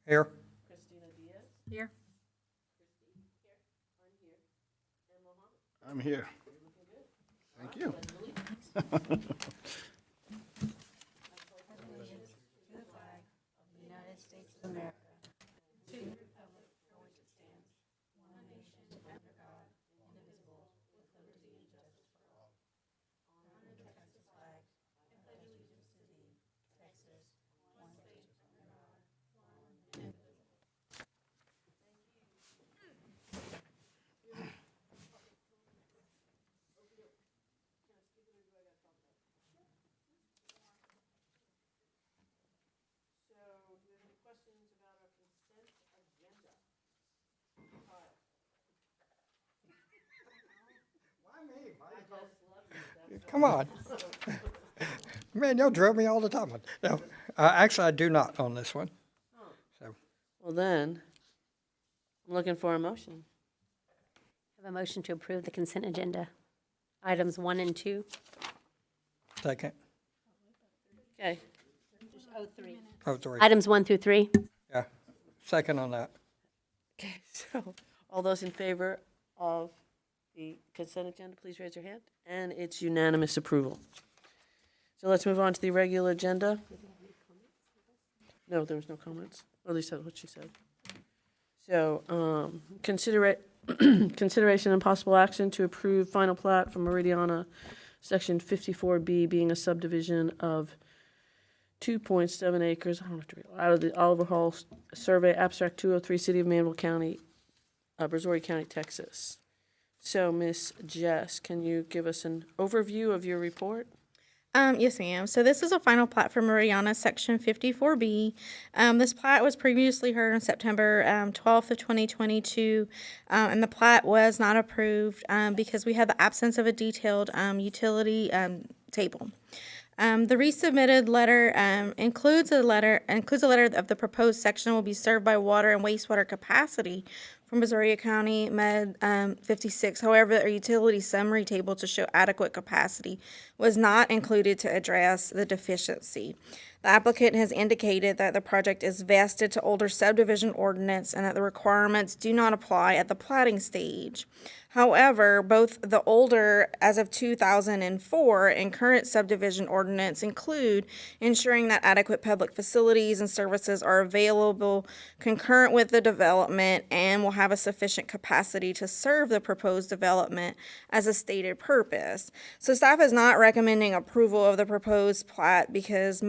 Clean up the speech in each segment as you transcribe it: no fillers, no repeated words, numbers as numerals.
Here. Christina Diaz. Here. Christy. Here. I'm here. And Mohammed. I'm here. You're looking good. Thank you. Pledge allegiance. Allegiance to the flag of the United States of America, to the republic for which it stands, one nation under God, indivisible, with liberty and justice for all. Honor the Texas flag. I pledge allegiance to thee, Texas, one state under God, one indivisible. So, do we have any questions about our consent agenda? Kyle? Why me? I just love you. That's Come on. Man, y'all drill me all the time. No, actually, I do not on this one. So, Well then, I'm looking for a motion. Have a motion to approve the consent agenda, items 1 and 2. second. Okay, Oh, sorry. Items 1 through 3. Yeah, second on that. okay, so, all those in favor of the consent agenda, please raise your hand. And it's unanimous approval. So let's move on to the regular agenda. No, there was no comments, or at least that's what she said. So, consideration and possible action to approve final plat for Meridiana, section 54B, being a subdivision of 2.7 acres, I don't have to read, out of the Oliver Hall Survey, Abstract 203, City of Manvel County, Brazoria County, Texas. So, Miss Jess, can you give us an overview of your report? Yes, ma'am. So this is a final plat for Meridiana, Section 54B. This plat was previously heard on September 12th of 2022, and the plat was not approved because we had the absence of a detailed utility table. The resubmitted letter includes a letter of the proposed section will be served by water and wastewater capacity from Brazoria County Med 56. However, a utility summary table to show adequate capacity was not included to address the deficiency. The applicant has indicated that the project is vested to older subdivision ordinance and that the requirements do not apply at the platting stage. However, both the older, as of 2004, and current subdivision ordinance include ensuring that adequate public facilities and services are available concurrent with the development and will have a sufficient capacity to serve the proposed development as a stated purpose. So staff is not recommending approval of the proposed plat because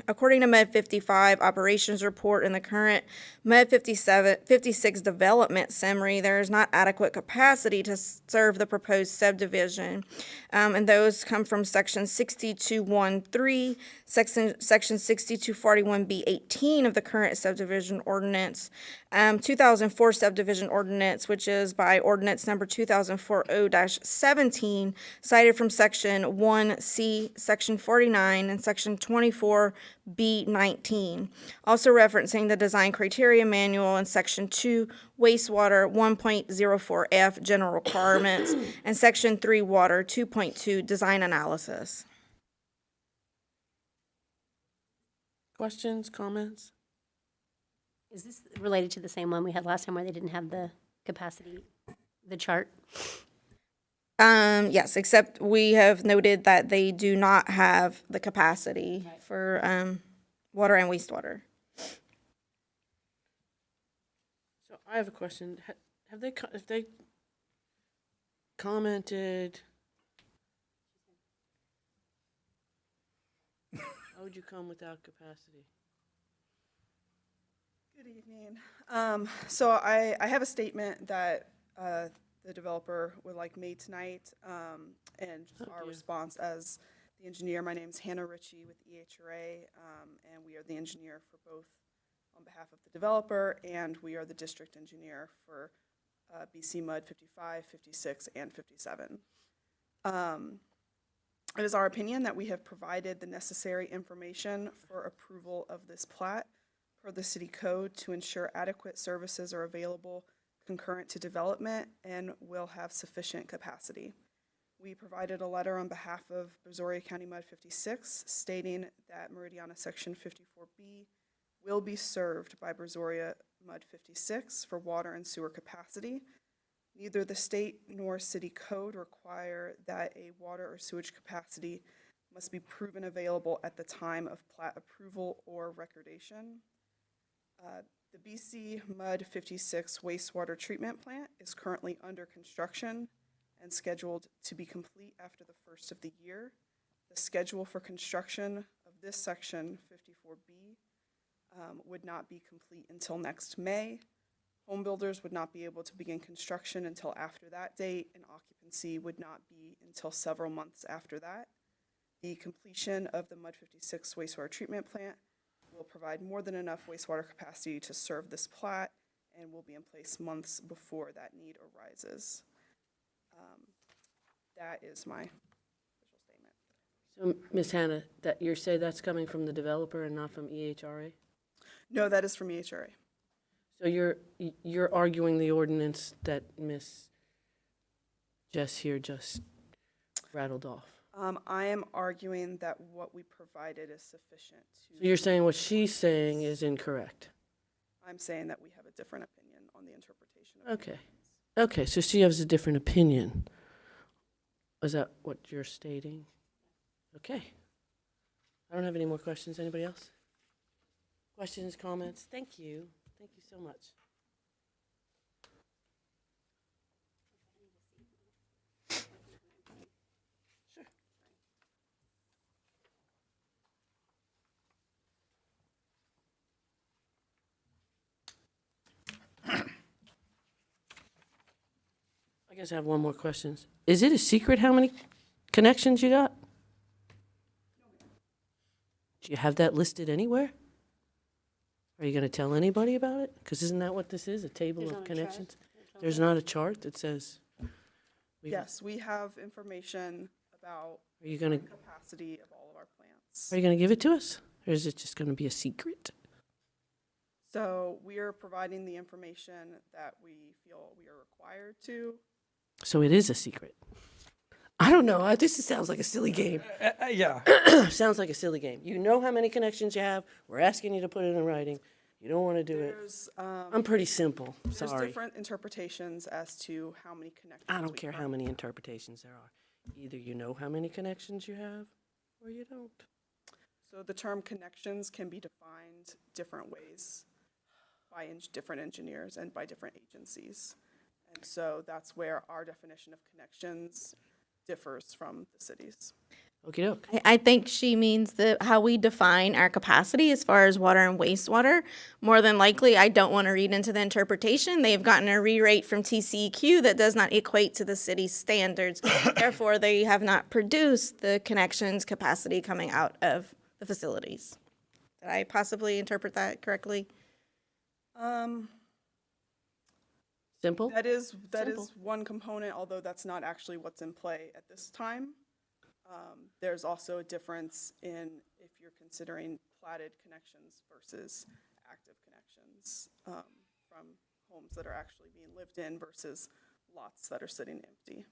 according to Med 55 operations report and the current Med 56 development summary, there is not adequate capacity to serve the proposed subdivision. And those come from section 6213, section 6241B18 of the current subdivision ordinance, 2004 subdivision ordinance, which is by ordinance number 2004-0-17, cited from section 1C, section 49, and section 24B19. Also referencing the design criteria manual in section 2, wastewater 1.04F general requirements, and section 3, water 2.2 design analysis. Questions, comments? Is this related to the same one we had last time where they didn't have the capacity, the chart? Yes, except we have noted that they do not have the capacity for water and wastewater. So I have a question. Have they commented? How would you come without capacity? Good evening. So I have a statement that the developer would like made tonight, and our dear. response as the engineer. My name is Hannah Ritchie with EHRA, and we are the engineer for both on behalf of the developer, and we are the district engineer for BC Mud 55, 56, and 57. It is our opinion that we have provided the necessary information for approval of this plat per the city code to ensure adequate services are available concurrent to development and will have sufficient capacity. We provided a letter on behalf of Brazoria County Mud 56 stating that Meridiana Section 54B will be served by Brazoria Mud 56 for water and sewer capacity. Neither the state nor city code require that a water or sewage capacity must be proven available at the time of plat approval or recordation. The BC Mud 56 wastewater treatment plant is currently under construction and scheduled to be complete after the first of the year. The schedule for construction of this section 54B would not be complete until next May. Home builders would not be able to begin construction until after that date, and occupancy would not be until several months after that. The completion of the Mud 56 wastewater treatment plant will provide more than enough wastewater capacity to serve this plat and will be in place months before that need arises. That is my official statement. So, Ms. Hannah, that you say that's coming from the developer and not from EHRA? No, that is from EHRA. So you're arguing the ordinance that Ms. Jess here just rattled off? I am arguing that what we provided is sufficient So you're saying what she's saying is incorrect? I'm saying that we have a different opinion on the interpretation of. Okay. Okay, so she has a different opinion. Is that what you're stating? Okay. I don't have any more questions. Anybody else? Questions, comments? Thank you. Thank you so much. Sure. I guess I have one more question. Is it a secret how many connections you got? Do you have that listed anywhere? Are you going to tell anybody about it? Because isn't that what this is, a table There's of not a chart. connections? There's not a chart that says? we- Yes, we have information about Are you going to, capacity of all of our plants. are you going to give it to us? Or is it just going to be a secret? So we are providing the information that we feel we are required to. So it is a secret. I don't know. This sounds like a silly game. Yeah, Sounds like a silly game. You know how many connections you have. We're asking you to put it in writing. You don't want to do it. I'm pretty simple. There's Sorry. different interpretations as to how many connections. I don't we care how currently- many interpretations there are. Either you know how many connections you have, or you don't. So the term connections can be defined different ways by different engineers and by different agencies. And so that's where our definition of connections differs from the city's. Okey doke. I think she means how we define our capacity as far as water and wastewater. More than likely, I don't want to read into the interpretation. They've gotten a re-rate from TCEQ that does not equate to the city's standards. Therefore, they have not produced the connections capacity coming out of the facilities. Did I possibly interpret that correctly? Simple? That is Simple. one component, although that's not actually what's in play at this time. There's also a difference in if you're considering platted connections versus active connections from homes that are actually being lived in versus lots that are sitting empty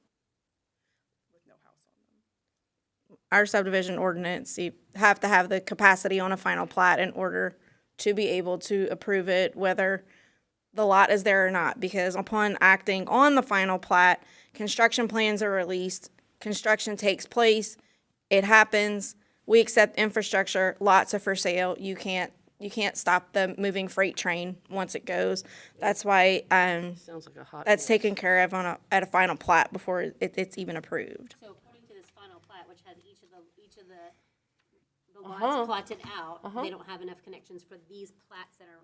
with no house on them. Our subdivision ordinance, you have to have the capacity on a final plat in order to be able to approve it, whether the lot is there or not, because upon acting on the final plat, construction plans are released, construction takes place, it happens, we accept infrastructure, lots are for sale, you can't stop the moving freight train once it goes. That's why, Sounds like a hot that's mess. taken care of at a final plat before it's even approved. So according to this final plat, which has each of the Uh-huh. lots plotted out, they don't have enough connections for these plats that are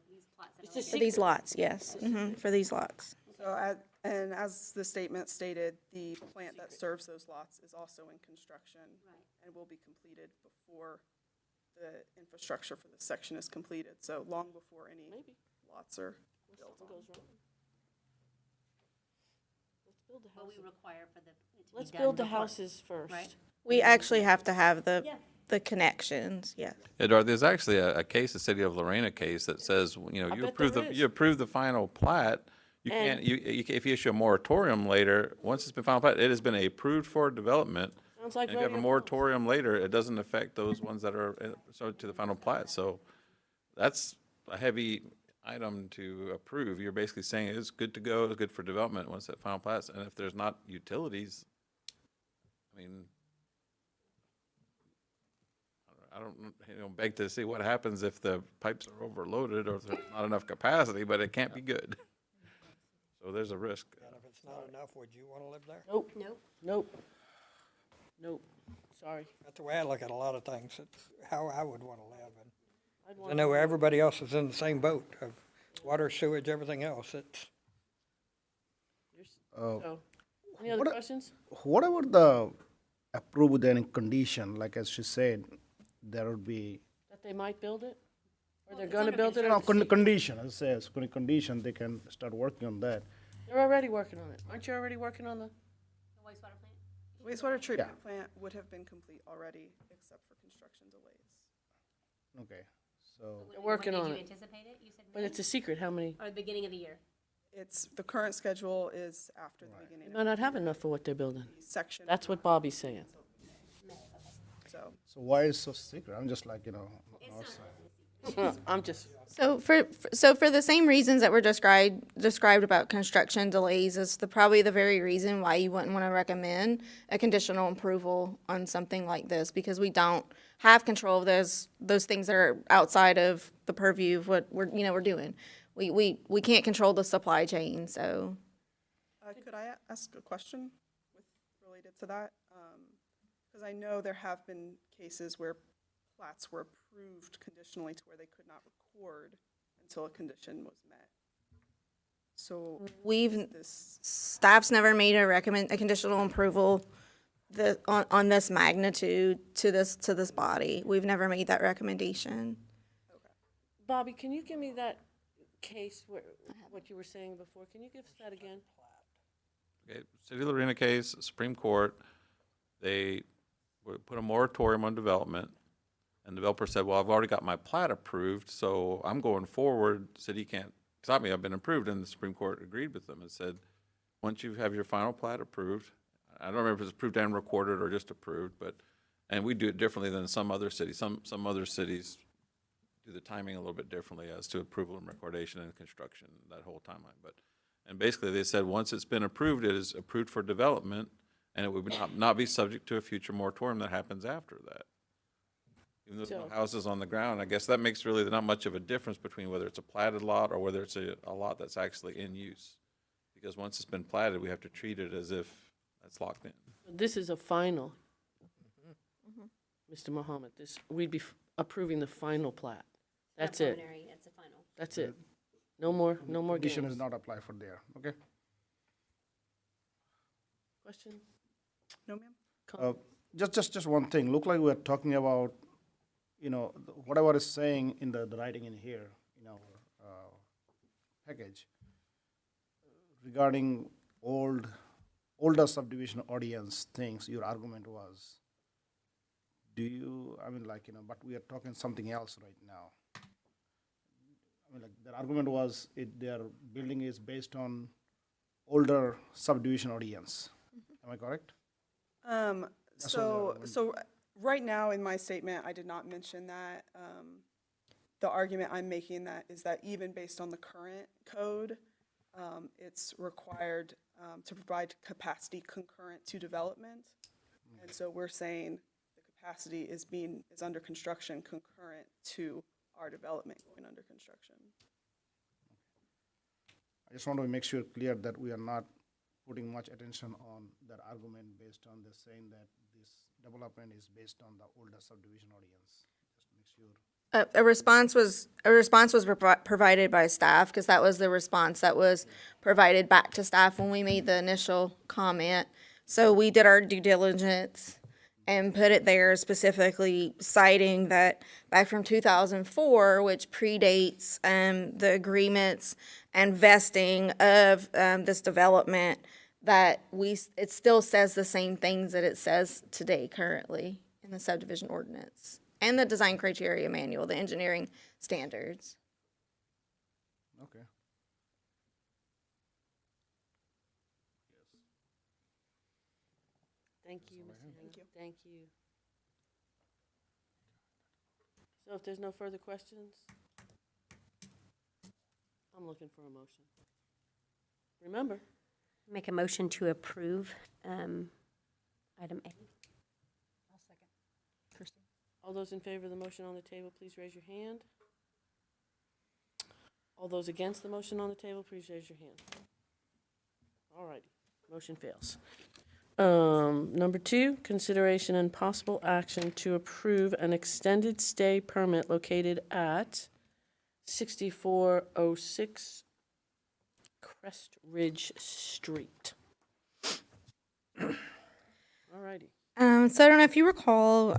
It's a For these lots, yes, for these lots. So, and as the statement stated, the plant that serves those lots is also in construction and will be completed before the infrastructure for this section is completed, so long before any lots are built on. what we require for the, it to be Let's done build the before. houses first. Right. We actually have to have the connections, yes. Yeah, Dorothy, there's actually a case, the City of Lorena case, that says, you know, I you bet approve there the, is. you approve the final plat, you And- can't, if you issue a moratorium later, once it's been final plat, it has been approved for development. Sounds like And if you have a rodeo moratorium later, it doesn't affect those ones that are, so to the final plat, so that's a heavy item to approve. You're basically saying it's good to go, it's good for development once that final plat's, and if there's not utilities, I mean, I don't, beg to see what happens if the pipes are overloaded or if there's not enough capacity, but it can't be good. So there's a risk. And if it's not enough, would you want to live there? Nope, Nope. nope, nope, sorry. That's the way I look at a lot of things. It's how I would want to live. And I'd I want know everybody else is in the same boat of water, sewage, everything else. It's, so, any other what a- questions? What about the approve with any condition, like as she said, there would be, That they might build it? Or they're it's gonna under build it? no, or it's secret? condition, as it says, condition, they can start working on that. They're already working on it. Aren't you already working on the? The wastewater plant? The wastewater treatment plant would have been complete already, except for construction delays. Okay, so, They're working on When it. did you anticipate it? You said But May? it's a secret how many, Or the beginning of the year? It's, the current schedule is after the they beginning might of not have enough for what they're building. the section. That's what Bobby's saying. So, so why is so secret? I'm just like, outside. I'm just, So for the same reasons that were described about construction delays is probably the very reason why you wouldn't want to recommend a conditional approval on something like this, because we don't have control of those things that are outside of the purview of what we're doing. We can't control the supply chain, so. could I ask a question related to that? Because I know there have been cases where plats were approved conditionally to where they could not record until a condition was met. So this, Staff's never made a conditional approval on this magnitude to this body. We've never made that recommendation. Bobby, can you give me that case where, what you were saying before? Can you give us that again? Okay, City of Lorena case, Supreme Court, they put a moratorium on development, and the developer said, well, I've already got my plat approved, so I'm going forward, city can't stop me, I've been approved, and the Supreme Court agreed with them and said, once you have your final plat approved, I don't remember if it's approved and recorded or just approved, but, and we do it differently than some other cities. Some other cities do the timing a little bit differently as to approval and recordation and construction, that whole timeline, but, and basically they said, once it's been approved, it is approved for development, and it would not be subject to a future moratorium that happens after that. Even though there's no So- houses on the ground, I guess that makes really not much of a difference between whether it's a platted lot or whether it's a lot that's actually in use. Because once it's been platted, we have to treat it as if that's locked in. This is a final. Mr. Mohammed, we'd be approving the final plat. That's Not it. preliminary, it's a final. That's it. No more Condition games. is not applied for there, okay? Question? no, ma'am? Uh, Just one thing, look like we're talking about, whatever is saying in the writing in here, in our package, regarding older subdivision audience things, your argument was, but we are talking something else right now. Their argument was, their building is based on older subdivision audience. Am I correct? That's what So right now in my statement, I did not mention that. The argument I'm making that is that even based on the current code, it's required to provide capacity concurrent to development. And so we're saying the capacity is under construction concurrent to our development going under construction. I just want to make sure clear that we are not putting much attention on that argument based on the saying that this development is based on the older subdivision audience. Just to make sure. A response was provided by staff, because that was the response that was provided back to staff when we made the initial comment. So we did our due diligence and put it there specifically citing that back from 2004, which predates the agreements and vesting of this development, that it still says the same things that it says today currently in the subdivision ordinance and the design criteria manual, the engineering standards. Okay. Thank you, Ms. Hannah. Thank you. So if there's no further questions, I'm looking for a motion. Remember, Make a motion to approve item A. all those in favor of the motion on the table, please raise your hand. All those against the motion on the table, please raise your hand. All righty, motion fails. Number 2, consideration and possible action to approve an extended stay permit located at 6406 Crest Ridge Street. All righty. So I don't know if you recall,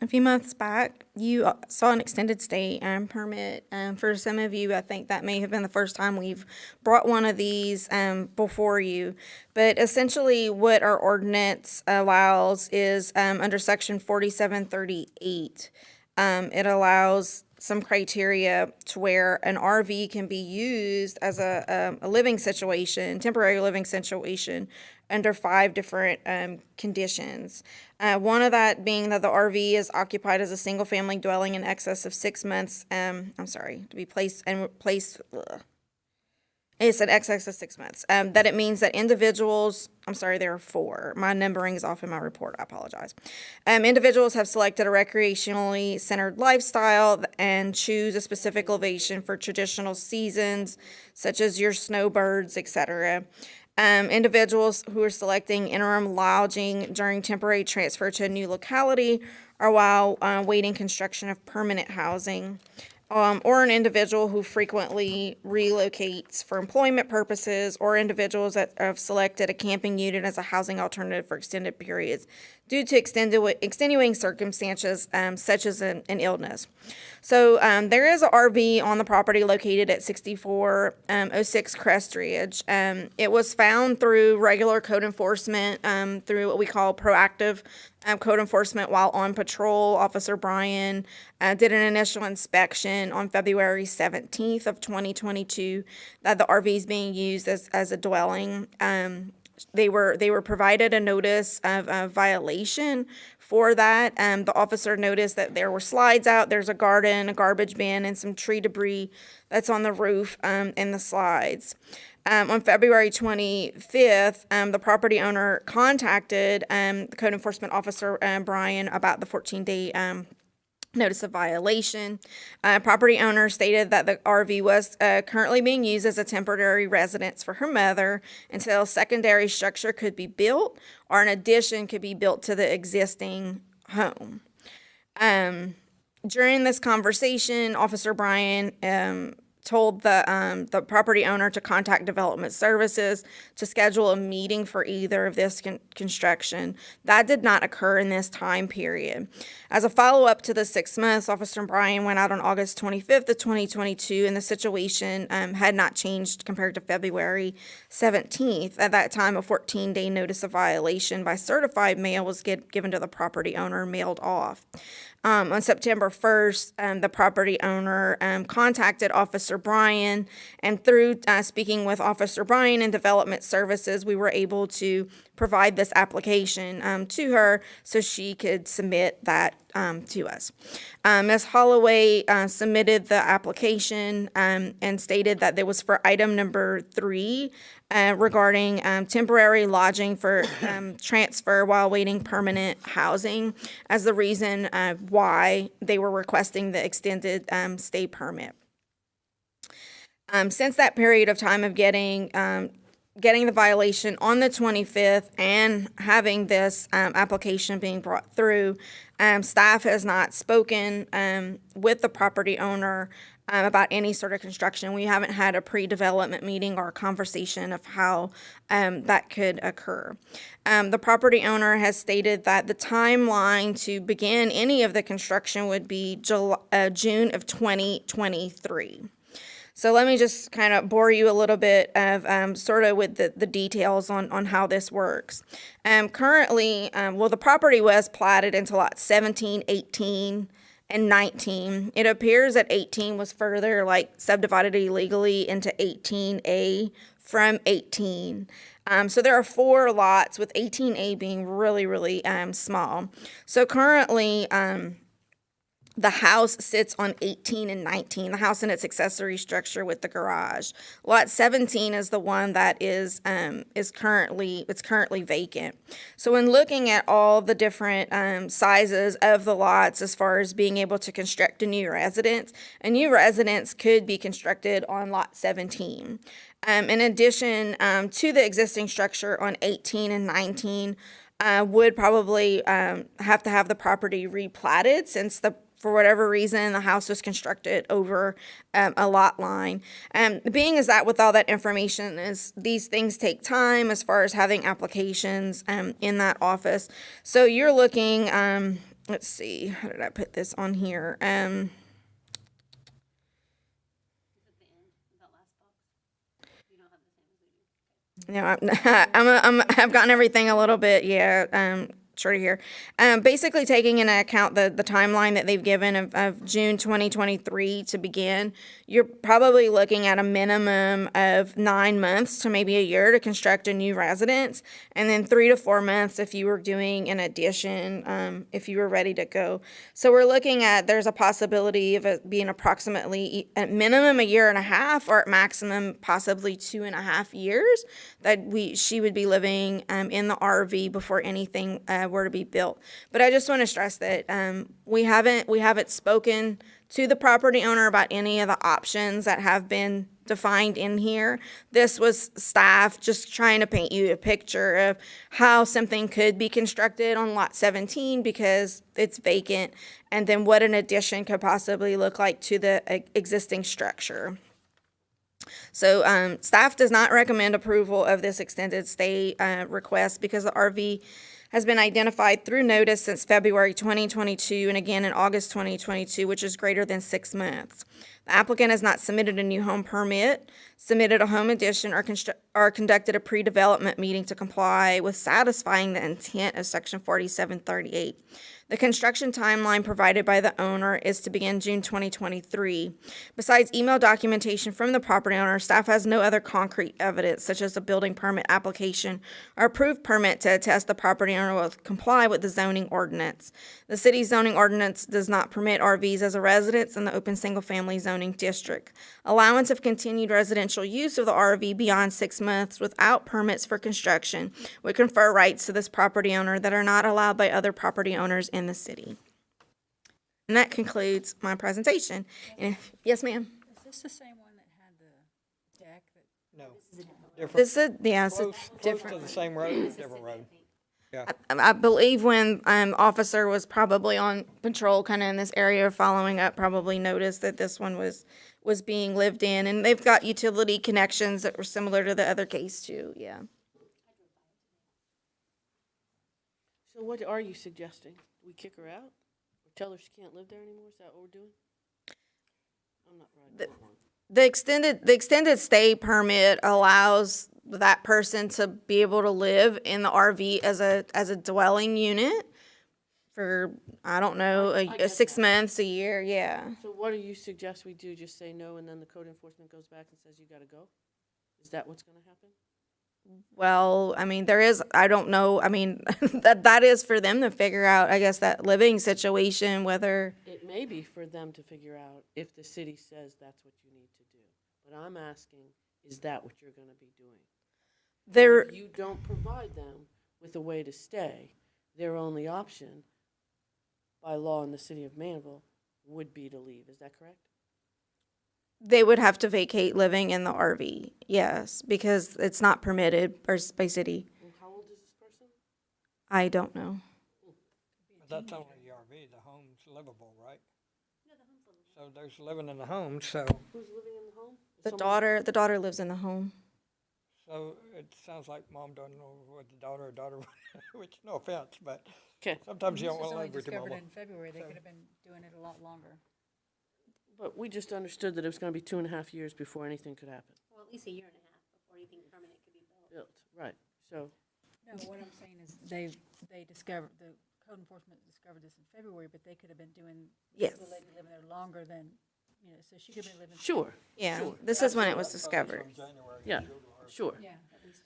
a few months back, you saw an extended stay permit. For some of you, I think that may have been the first time we've brought one of these before you. But essentially, what our ordinance allows is under Section 4738, it allows some criteria to where an RV can be used as a living situation, temporary living situation, under 5 different conditions. One of that being that the RV is occupied as a single-family dwelling in excess of 6 months. To be placed. It's in excess of 6 months. That it means that individuals, there are 4. My numbering is off in my report, I apologize. Individuals have selected a recreationally centered lifestyle and choose a specific elevation for traditional seasons, such as your snowbirds, etc. Individuals who are selecting interim lodging during temporary transfer to a new locality or while waiting construction of permanent housing. Or an individual who frequently relocates for employment purposes, or individuals that have selected a camping unit as a housing alternative for extended periods due to extenuating circumstances such as an illness. So there is an RV on the property located at 6406 Crest Ridge. It was found through regular code enforcement, through what we call proactive code enforcement while on patrol. Officer Bryan did an initial inspection on February 17th of 2022 that the RV is being used as a dwelling. They were provided a notice of a violation for that. The officer noticed that there were slides out, there's a garden, a garbage bin, and some tree debris that's on the roof in the slides. On February 25th, the property owner contacted the code enforcement officer, Brian, about the 14-day notice of violation. Property owner stated that the RV was currently being used as a temporary residence for her mother until a secondary structure could be built or an addition could be built to the existing home. During this conversation, Officer Bryan told the property owner to contact Development Services to schedule a meeting for either of this construction. That did not occur in this time period. As a follow-up to the 6 months, Officer Bryan went out on August 25th of 2022, and the situation had not changed compared to February 17th. At that time, a 14-day notice of violation by certified mail was given to the property owner, mailed off. On September 1st, the property owner contacted Officer Bryan, and through speaking with Officer Bryan and Development Services, we were able to provide this application to her so she could submit that to us. Ms. Holloway submitted the application and stated that there was for item number 3 regarding temporary lodging for transfer while waiting permanent housing as the reason why they were requesting the extended stay permit. Since that period of time of getting the violation on the 25th and having this application being brought through, staff has not spoken with the property owner about any sort of construction. We haven't had a pre-development meeting or a conversation of how that could occur. The property owner has stated that the timeline to begin any of the construction would be June of 2023. So let me just kind of bore you a little bit of sort of with the details on how this works. Currently, the property was platted into lots 17, 18, and 19. It appears that 18 was further subdivided illegally into 18A from 18. So there are 4 lots with 18A being really, really small. So currently, The house sits on 18 and 19, the house and its accessory structure with the garage. Lot 17 is the one that is currently vacant. So when looking at all the different sizes of the lots as far as being able to construct a new residence could be constructed on lot 17. In addition to the existing structure on 18 and 19, would probably have to have the property replatted since for whatever reason, the house was constructed over a lot line. Being as that with all that information these things take time as far as having applications in that office. So you're looking, let's see, how did I put this on here? No, I've gotten everything a little bit, shorter here. Basically taking into account the timeline that they've given of June 2023 to begin, you're probably looking at a minimum of 9 months to maybe a year to construct a new residence, and then 3 to 4 months if you were doing an addition, if you were ready to go. So we're looking at, there's a possibility of it being approximately at minimum a year and a half, or at maximum possibly 2.5 years that she would be living in the RV before anything were to be built. But I just want to stress that we haven't spoken to the property owner about any of the options that have been defined in here. This was staff just trying to paint you a picture of how something could be constructed on lot 17 because it's vacant, and then what an addition could possibly look like to the existing structure. So staff does not recommend approval of this extended stay request because the RV has been identified through notice since February 2022 and again in August 2022, which is greater than 6 months. The applicant has not submitted a new home permit, submitted a home addition, or conducted a pre-development meeting to comply with satisfying the intent of Section 4738. The construction timeline provided by the owner is to begin June 2023. Besides email documentation from the property owner, staff has no other concrete evidence, such as a building permit application or approved permit to attest the property owner will comply with the zoning ordinance. The city's zoning ordinance does not permit RVs as a residence in the open single-family zoning district. Allowance of continued residential use of the RV beyond 6 months without permits for construction would confer rights to this property owner that are not allowed by other property owners in the city. And that concludes my presentation. And yes, ma'am. Is this the same one that had the deck that? No. Different, This is, yeah, it's close to the same road, different road. Yeah. I believe when officer was probably on patrol kind of in this area following up, probably noticed that this one was being lived in, and they've got utility connections that were similar to the other case too, yeah. So what are you suggesting? We kick her out? Or tell her she can't live there anymore? Is that what we're doing? I'm not riding that one. The extended stay permit allows that person to be able to live in the RV as a dwelling unit for, I don't know, I get 6 that. months, a year, yeah. So what do you suggest we do? Just say no, and then the code enforcement goes back and says you gotta go? Is that what's gonna happen? Well, I mean, I don't know, I mean, that is for them to figure out, I guess, that living situation, whether, It may be for them to figure out if the city says that's what you need to do. But I'm asking, is that what you're gonna be doing? they're, If you don't provide them with a way to stay, their only option by law in the city of Manvel would be to leave. Is that correct? they would have to vacate living in the RV, yes, because it's not permitted by city. And how old is this person? I don't know. But that's only the RV, the home's livable, right? Yeah, the home's livable. So there's living in the home, so, Who's living in the home? Is The someone- daughter lives in the home. so it sounds like mom doesn't know what the daughter, which, no offense, but Okay, sometimes you don't This was want to only live with your discovered mama. in February. They could have been doing it a lot longer. but we just understood that it was gonna be 2.5 years before anything could happen. Well, at least a year and a half before anything permanent could be built. Built, right. So, No, what I'm saying is they discovered, the code enforcement discovered this in February, but they could have been doing, Yes. the lady living there longer than, so she could have been living. sure, Yeah, Sure. this is when it was discovered. From January. yeah, sure. Yeah, at least.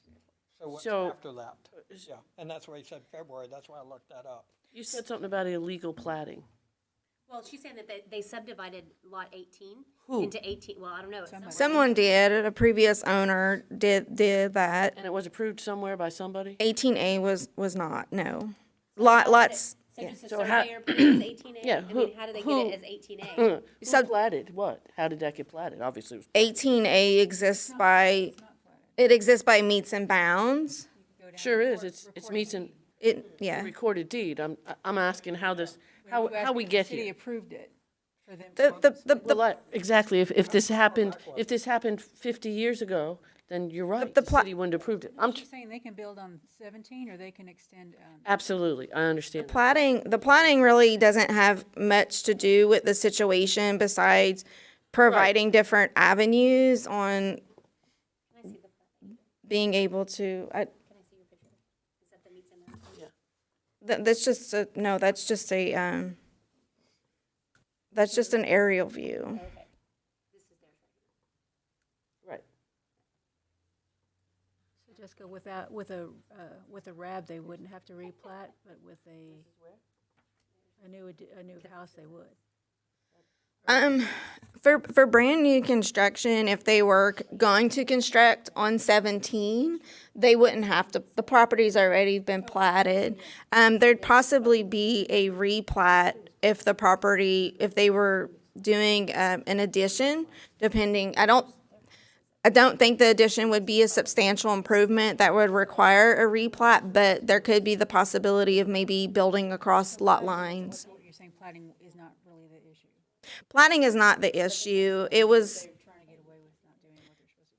So what's So- after that? Yeah, and that's why he said February, that's why I looked that up. You said something about illegal plating. Well, she's saying that they subdivided lot 18 Who? into 18, well, I don't know. Someone did, a previous owner did that. And it was approved somewhere by somebody? 18A was not, no. Lots, So just a So how- surveyor put it as 18A? Yeah, I mean, how did they get who- it as 18A? Who Sub- platted what? How did that get platted? Obviously, it was 18A exists by, it exists by meets and bounds. sure is. It's meets and Yeah. recorded deed. I'm asking how this, how we get City here. approved it for them. Exactly. If this happened 50 years ago, then you're right. the The pla- city wouldn't have approved it. She's saying they can build on 17 or they can extend, Absolutely, I understand. The planning really doesn't have much to do with the situation besides providing different avenues on being able to, that's just a, no, that's just a, that's just an aerial view. Right. so Jessica, with a RAB, they wouldn't have to replat, but with a new house, they would. For brand new construction, if they were going to construct on 17, they wouldn't have to, the property's already been platted. There'd possibly be a replat if the property, if they were doing, an addition, depending, I don't think the addition would be a substantial improvement that would require a replat, but there could be the possibility of maybe building across lot lines. What you're saying, plating is not really the issue. Plating is not the issue. It was, Trying to get away with not doing what they're supposed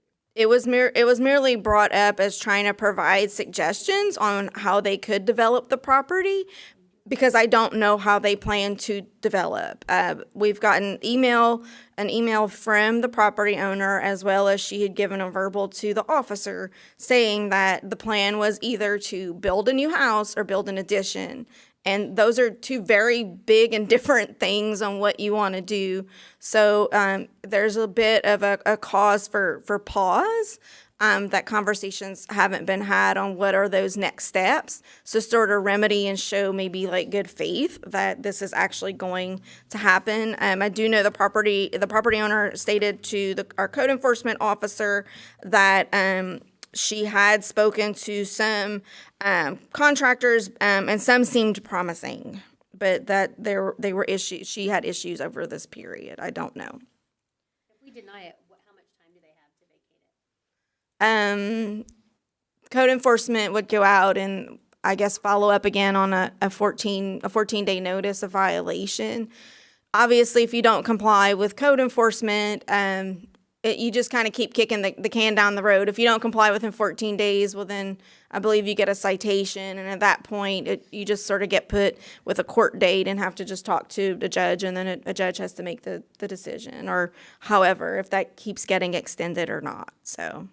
to do. it was merely brought up as trying to provide suggestions on how they could develop the property, because I don't know how they plan to develop. We've gotten an email from the property owner, as well as she had given a verbal to the officer saying that the plan was either to build a new house or build an addition. And those are two very big and different things on what you want to do. So there's a bit of a cause for pause, that conversations haven't been had on what are those next steps. So sort of remedy and show maybe like good faith that this is actually going to happen. I do know the property owner stated to our code enforcement officer that she had spoken to some contractors, and some seemed promising, but that they were issues. She had issues over this period. I don't know. If we deny it, how much time do they have to vacate it? Code enforcement would go out and I guess follow up again on a 14-day notice of violation. Obviously, if you don't comply with code enforcement, you just kind of keep kicking the can down the road. If you don't comply within 14 days, well then I believe you get a citation, and at that point, you just sort of get put with a court date and have to just talk to the judge, and then a judge has to make the decision, or however, if that keeps getting extended or not, so.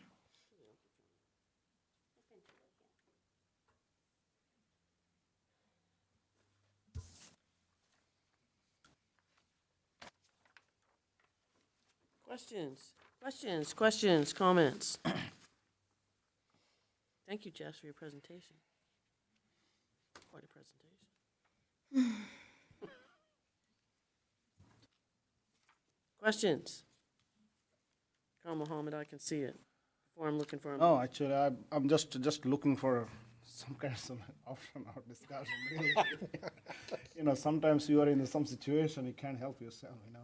Questions, comments? Thank you, Jess, for your presentation. Quite a presentation. Questions? Come, Mohammed, I can see it. Before I'm looking for a No, actually, I'm just looking for some kind of option or discussion, really. You know, sometimes you are in some situation, you can't help yourself, you know.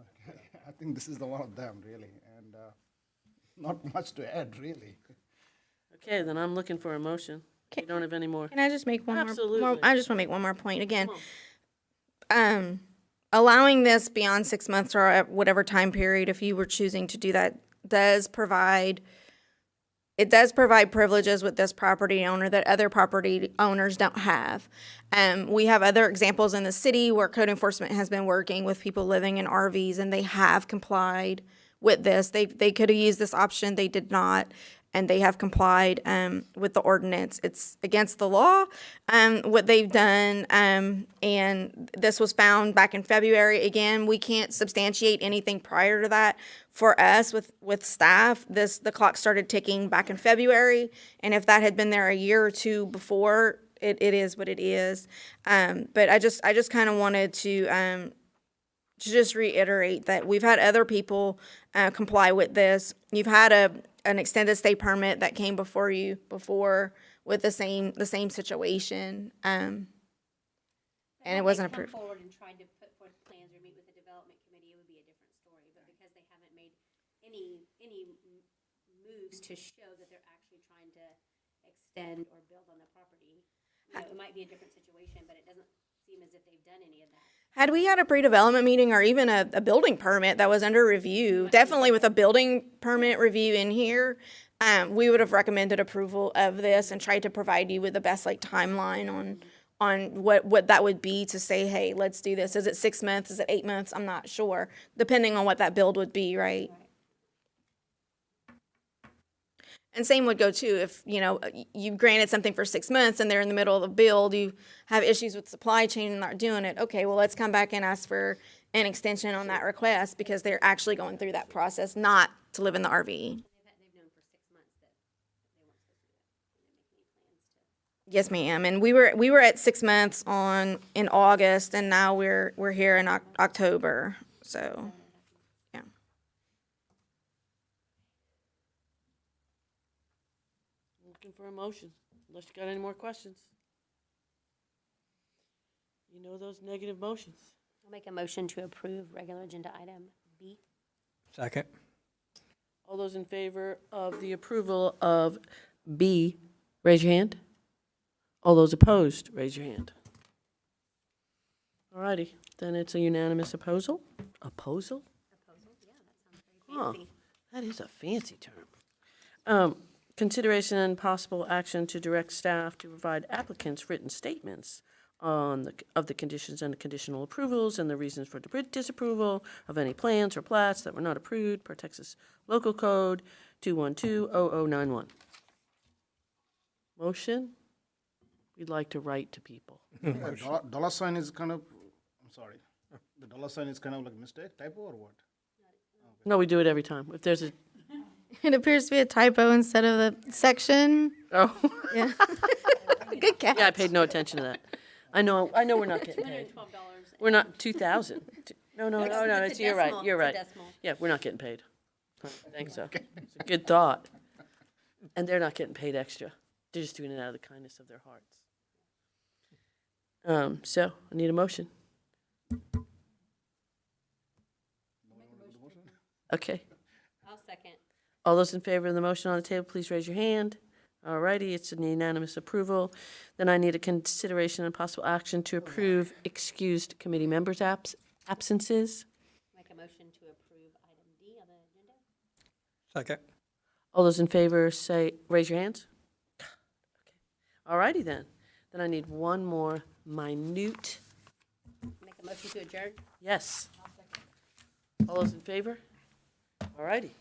I think this is the one of them, really, and not much to add, really. Okay, then I'm looking for a motion. You don't have any more? Can I just make one more? Absolutely. I just want to make one more point again. Allowing this beyond 6 months or at whatever time period, if you were choosing to do that, does provide privileges with this property owner that other property owners don't have. We have other examples in the city where code enforcement has been working with people living in RVs, and they have complied with this. They could have used this option, they did not, and they have complied with the ordinance. It's against the law, what they've done, and this was found back in February. Again, we can't substantiate anything prior to that. For us, with staff, the clock started ticking back in February, and if that had been there a year or two before, it is what it is. But I just kind of wanted to just reiterate that we've had other people comply with this. You've had an extended stay permit that came before you before with the same situation, and it wasn't approved. If they come forward and tried to put forth plans or meet with the development committee, it would be a different story. But because they haven't made any moves to show that they're actually trying to extend or build on the property, it might be a different situation, but it doesn't seem as if they've done any of that. Had we had a pre-development meeting or even a building permit that was under review, definitely with a building permit review in here, we would have recommended approval of this and tried to provide you with the best timeline on what that would be to say, hey, let's do this. Is it 6 months? Is it 8 months? I'm not sure, depending on what that build would be, right? And same would go too if, you granted something for 6 months and they're in the middle of the build, you have issues with supply chain and not doing it. Okay, well, let's come back and ask for an extension on that request because they're actually going through that process, not to live in the RV. They've known for 6 months that they weren't supposed to do that. They didn't make any plans to. Yes, ma'am. And we were at 6 months in August, and now we're here in October. So, yeah. Looking for a motion, unless you got any more questions. You know those negative motions. I'll make a motion to approve regular agenda item B. Second. All those in favor of the approval of B, raise your hand. All those opposed, raise your hand. All righty, then it's a unanimous opposal. Opposal? Proposal, yeah, that sounds very fancy. That is a fancy term. Consideration and possible action to direct staff to provide applicants written statements of the conditions and the conditional approvals and the reasons for disapproval of any plans or plats that were not approved per Texas Local Code 2120091. Motion? We'd like to write to people. Dollar sign is kind of, I'm sorry, the dollar sign is kind of like mistake, typo or what? No, we do it every time. If there's a, It appears to be a typo instead of the section. oh, Yeah. Good catch. yeah, I paid no attention to that. I know we're not getting paid. $212. We're not, 2,000. No, It's a you're right, decimal, you're it's a right. decimal. Yeah, we're not getting paid. I think so. It's a good thought. And they're not getting paid extra. They're just doing it out of the kindness of their hearts. So, I need a motion. Okay. I'll second. All those in favor of the motion on the table, please raise your hand. All righty, it's an unanimous approval. Then I need a consideration and possible action to approve excused committee members' absences. Make a motion to approve item D on the agenda. Second. All those in favor say, raise your hands. Okay. All righty then. Then I need one more minute, Make a motion to adjourn. yes. All those in favor? All righty.